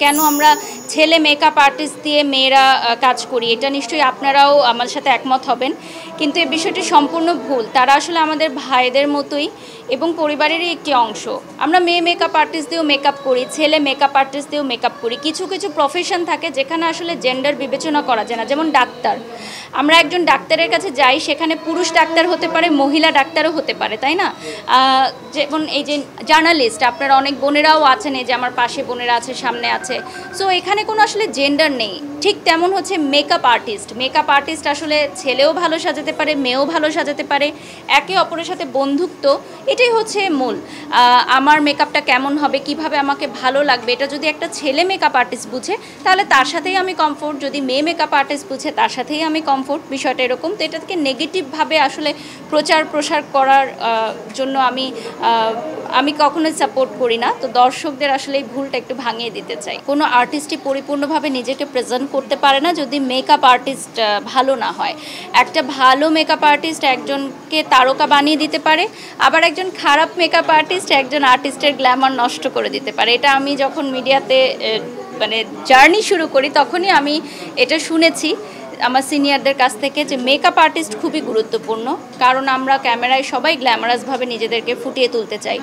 কেন আমরা ছেলে মেকআপ আর্টিস্ট দিয়ে মেয়েরা কাজ করি, এটা নিশ্চয়ই আপনারাও আমার সাথে একমত হবেন। কিন্তু এই বিষয়টি সম্পূর্ণ ভুল। তারা আসলে আমাদের ভাইদের মতোই এবং পরিবারেরই একটি অংশ। আমরা মেয়ে মেকআপ আর্টিস্ট দিয়েও মেকআপ করি, ছেলে মেকআপ আর্টিস্ট দিয়েও মেকআপ করি। কিছু কিছু প্রফেশন থাকে যেখানে আসলে জেন্ডার বিবেচনা করা যায় না, যেমন ডাক্তার। আমরা একজন ডাক্তারের কাছে যাই, সেখানে পুরুষ ডাক্তার হতে পারে, মহিলা ডাক্তারও হতে পারে, তাই না? যেমন এই যে জার্নালিস্ট, আপনারা অনেক বোনেরাও আছেন, এই যে আমার পাশে বোনেরা আছে, সামনে আছে। সো এখানে কোনো আসলে জেন্ডার নেই। ঠিক তেমন হচ্ছে মেকআপ আর্টিস্ট আসলে ছেলেও ভালো সাজাতে পারে, মেয়েও ভালো সাজাতে পারে, একে অপরের সাথে বন্ধুত্ব, এটাই হচ্ছে মূল। আমার মেকআপটা কেমন হবে, কিভাবে আমাকে ভালো লাগবে, এটা যদি একটা ছেলে মেকআপ আর্টিস্ট বুঝে তাহলে তার সাথেই আমি কমফোর্ট, যদি মেয়ে মেকআপ আর্টিস্ট বুঝে তার সাথেই আমি কমফোর্ট। বিষয়টা এরকম। তো এটাকে নেগেটিভভাবে আসলে প্রসার করার জন্য আমি কখনোই সাপোর্ট করি না। তো দর্শকদের আসলে এই ভুলটা একটু ভাঙিয়ে দিতে চাই। কোনো আর্টিস্টই পরিপূর্ণভাবে নিজেকে প্রেজেন্ট করতে পারে না যদি মেকআপ আর্টিস্ট ভালো না হয়। একটা ভালো মেকআপ আর্টিস্ট একজনকে তারকা বানিয়ে দিতে পারে, আবার একজন খারাপ মেকআপ আর্টিস্ট একজন আর্টিস্টের গ্ল্যামার নষ্ট করে দিতে পারে। এটা আমি যখন মিডিয়াতে মানে জার্নি শুরু করি তখনই আমি এটা শুনেছি আমার সিনিয়রদের কাছ থেকে, যে মেকআপ আর্টিস্ট খুবই গুরুত্বপূর্ণ, কারণ আমরা ক্যামেরায় সবাই গ্ল্যামারাসভাবে নিজেদেরকে ফুটিয়ে তুলতে চাই।